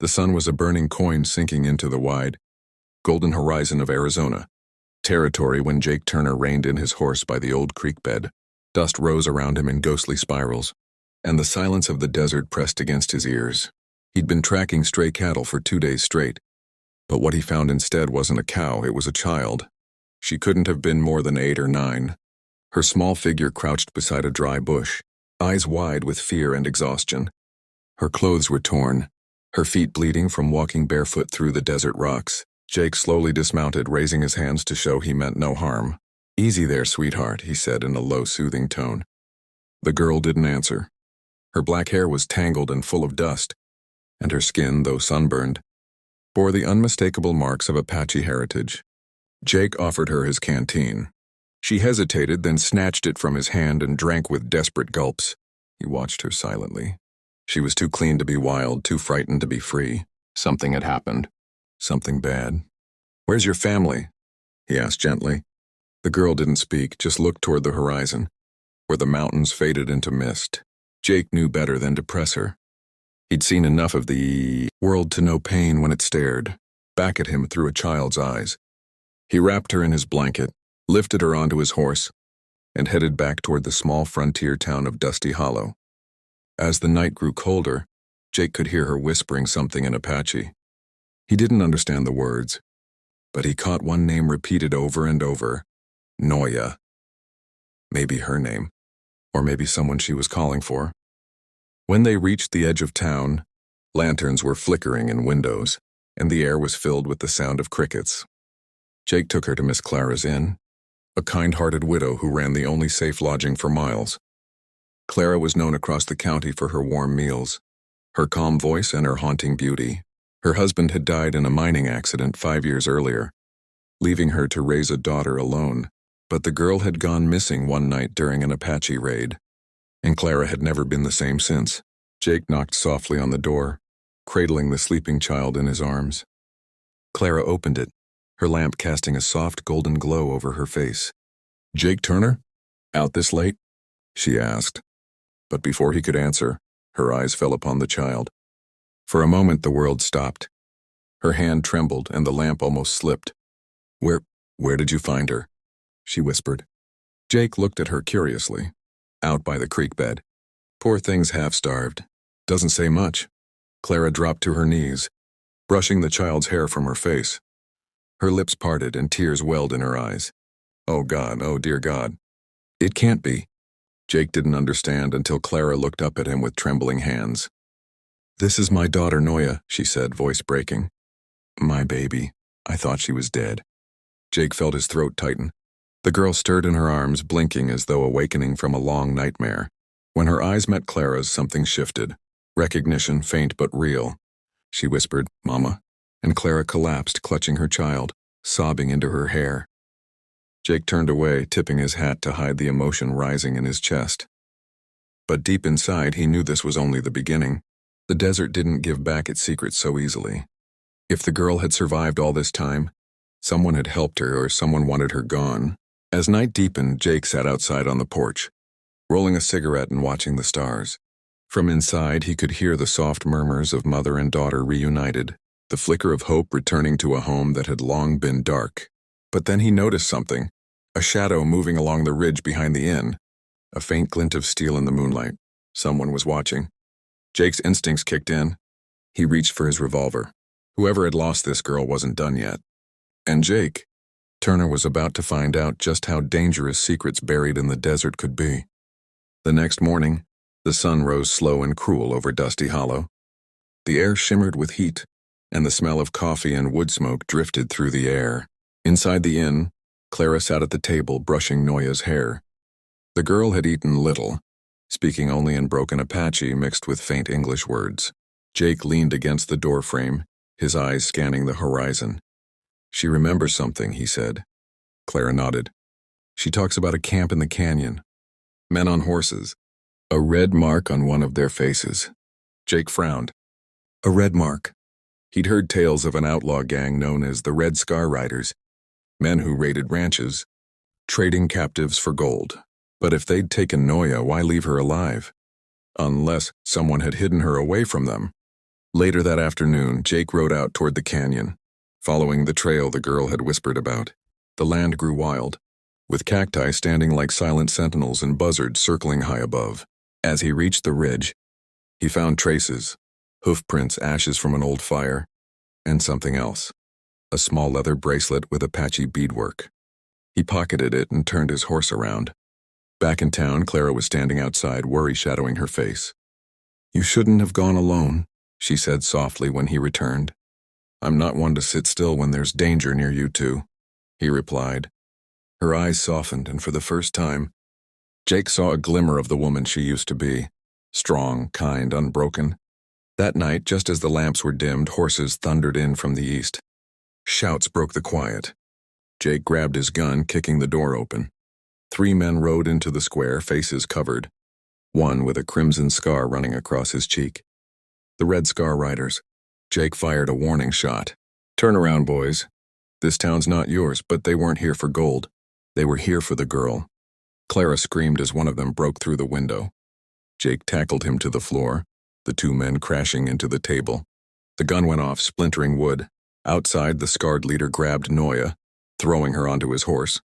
The sun was a burning coin sinking into the wide, golden horizon of Arizona territory when Jake Turner reined in his horse by the old creek bed. Dust rose around him in ghostly spirals, and the silence of the desert pressed against his ears. He'd been tracking stray cattle for 2 days straight, but what he found instead wasn't a cow, it was a child. She couldn't have been more than 8 or 9. Her small figure crouched beside a dry bush, eyes wide with fear and exhaustion. Her clothes were torn, her feet bleeding from walking barefoot through the desert rocks. Jake slowly dismounted, raising his hands to show he meant no harm. "Easy there, sweetheart," he said in a low, soothing tone. The girl didn't answer. Her black hair was tangled and full of dust, and her skin, though sunburned, bore the unmistakable marks of Apache heritage. Jake offered her his canteen. She hesitated, then snatched it from his hand and drank with desperate gulps. He watched her silently. She was too clean to be wild, too frightened to be free. Something had happened. Something bad. "Where's your family?" he asked gently. The girl didn't speak, just looked toward the horizon, where the mountains faded into mist. Jake knew better than to press her. He'd seen enough of the world to know pain when it stared back at him through a child's eyes. He wrapped her in his blanket, lifted her onto his horse, and headed back toward the small frontier town of Dusty Hollow. As the night grew colder, Jake could hear her whispering something in Apache. He didn't understand the words, but he caught one name repeated over and over: Noya. Maybe her name, or maybe someone she was calling for. When they reached the edge of town, lanterns were flickering in windows, and the air was filled with the sound of crickets. Jake took her to Miss Clara's inn, a kind-hearted widow who ran the only safe lodging for miles. Clara was known across the county for her warm meals, her calm voice, and her haunting beauty. Her husband had died in a mining accident 5 years earlier, leaving her to raise a daughter alone. But the girl had gone missing one night during an Apache raid, and Clara had never been the same since. Jake knocked softly on the door, cradling the sleeping child in his arms. Clara opened it, her lamp casting a soft golden glow over her face. "Jake Turner? Out this late?" she asked. But before he could answer, her eyes fell upon the child. For a moment the world stopped. Her hand trembled and the lamp almost slipped. Where did you find her?" she whispered. Jake looked at her curiously. "Out by the creek bed. Poor thing's half-starved. Doesn't say much." Clara dropped to her knees, brushing the child's hair from her face. Her lips parted and tears welled in her eyes. "Oh God, oh dear God. It can't be." Jake didn't understand until Clara looked up at him with trembling hands. "This is my daughter Noya," she said, voice breaking. "My baby. I thought she was dead." Jake felt his throat tighten. The girl stirred in her arms, blinking as though awakening from a long nightmare. When her eyes met Clara's, something shifted. Recognition, faint but real. She whispered, "Mama," and Clara collapsed, clutching her child, sobbing into her hair. Jake turned away, tipping his hat to hide the emotion rising in his chest. But deep inside, he knew this was only the beginning. The desert didn't give back its secrets so easily. If the girl had survived all this time, someone had helped her or someone wanted her gone. As night deepened, Jake sat outside on the porch, rolling a cigarette and watching the stars. From inside, he could hear the soft murmurs of mother and daughter reunited, the flicker of hope returning to a home that had long been dark. But then he noticed something, a shadow moving along the ridge behind the inn, a faint glint of steel in the moonlight. Someone was watching. Jake's instincts kicked in. He reached for his revolver. Whoever had lost this girl wasn't done yet. And Jake Turner was about to find out just how dangerous secrets buried in the desert could be. The next morning, the sun rose slow and cruel over Dusty Hollow. The air shimmered with heat, and the smell of coffee and wood smoke drifted through the air. Inside the inn, Clara sat at the table brushing Noya's hair. The girl had eaten little, speaking only in broken Apache mixed with faint English words. Jake leaned against the doorframe, his eyes scanning the horizon. "She remembers something," he said. Clara nodded. "She talks about a camp in the canyon. Men on horses. A red mark on one of their faces." Jake frowned. A red mark. He'd heard tales of an outlaw gang known as the Red Scar Riders, men who raided ranches, trading captives for gold. But if they'd taken Noya, why leave her alive? Unless someone had hidden her away from them. Later that afternoon, Jake rode out toward the canyon, following the trail the girl had whispered about. The land grew wild, with cacti standing like silent sentinels and buzzards circling high above. As he reached the ridge, he found traces, hoof prints, ashes from an old fire, and something else, a small leather bracelet with Apache beadwork. He pocketed it and turned his horse around. Back in town, Clara was standing outside, worry shadowing her face. "You shouldn't have gone alone," she said softly when he returned. "I'm not one to sit still when there's danger near you two," he replied. Her eyes softened, and for the first time, Jake saw a glimmer of the woman she used to be. Strong, kind, unbroken. That night, just as the lamps were dimmed, horses thundered in from the east. Shouts broke the quiet. Jake grabbed his gun, kicking the door open. 3 men rode into the square, faces covered, one with a crimson scar running across his cheek. The Red Scar Riders. Jake fired a warning shot. "Turn around, boys. This town's not yours," but they weren't here for gold. They were here for the girl. Clara screamed as one of them broke through the window. Jake tackled him to the floor, the 2 men crashing into the table. The gun went off, splintering wood. Outside, the scarred leader grabbed Noya, throwing her onto his horse.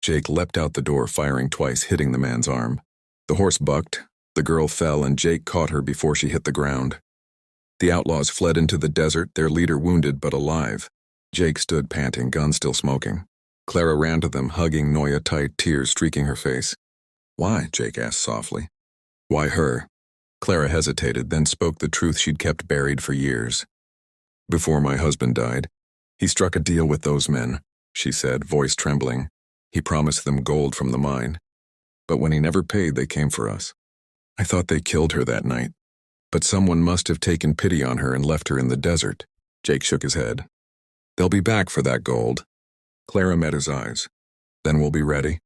Jake leapt out the door, firing twice, hitting the man's arm. The horse bucked, the girl fell, and Jake caught her before she hit the ground. The outlaws fled into the desert, their leader wounded but alive. Jake stood panting, gun still smoking. Clara ran to them, hugging Noya tight, tears streaking her face. "Why?" Jake asked softly. "Why her?" Clara hesitated, then spoke the truth she'd kept buried for years. "Before my husband died, he struck a deal with those men," she said, voice trembling. "He promised them gold from the mine. But when he never paid, they came for us. I thought they killed her that night. But someone must have taken pity on her and left her in the desert." Jake shook his head. "They'll be back for that gold." Clara met his eyes. "Then we'll be ready."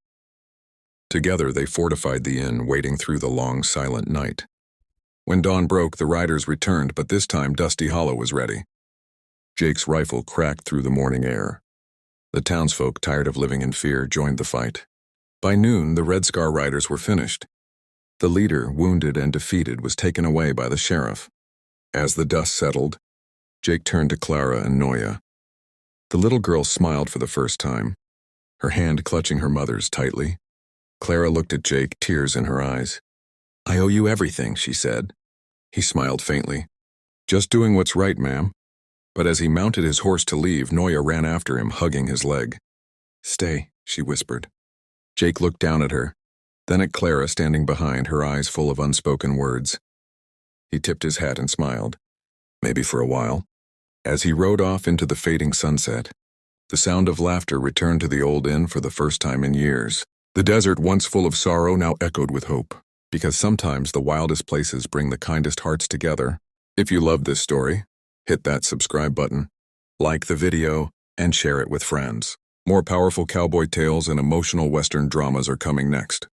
Together they fortified the inn, waiting through the long, silent night. When dawn broke, the riders returned, but this time Dusty Hollow was ready. Jake's rifle cracked through the morning air. The townsfolk, tired of living in fear, joined the fight. By noon, the Red Scar Riders were finished. The leader, wounded and defeated, was taken away by the sheriff. As the dust settled, Jake turned to Clara and Noya. The little girl smiled for the first time, her hand clutching her mother's tightly. Clara looked at Jake, tears in her eyes. "I owe you everything," she said. He smiled faintly. "Just doing what's right, ma'am." But as he mounted his horse to leave, Noya ran after him, hugging his leg. "Stay," she whispered. Jake looked down at her, then at Clara standing behind, her eyes full of unspoken words. He tipped his hat and smiled. Maybe for a while. As he rode off into the fading sunset, the sound of laughter returned to the old inn for the first time in years. The desert, once full of sorrow, now echoed with hope. Because sometimes the wildest places bring the kindest hearts together. If you loved this story, hit that subscribe button, like the video, and share it with friends. More powerful cowboy tales and emotional Western dramas are coming next.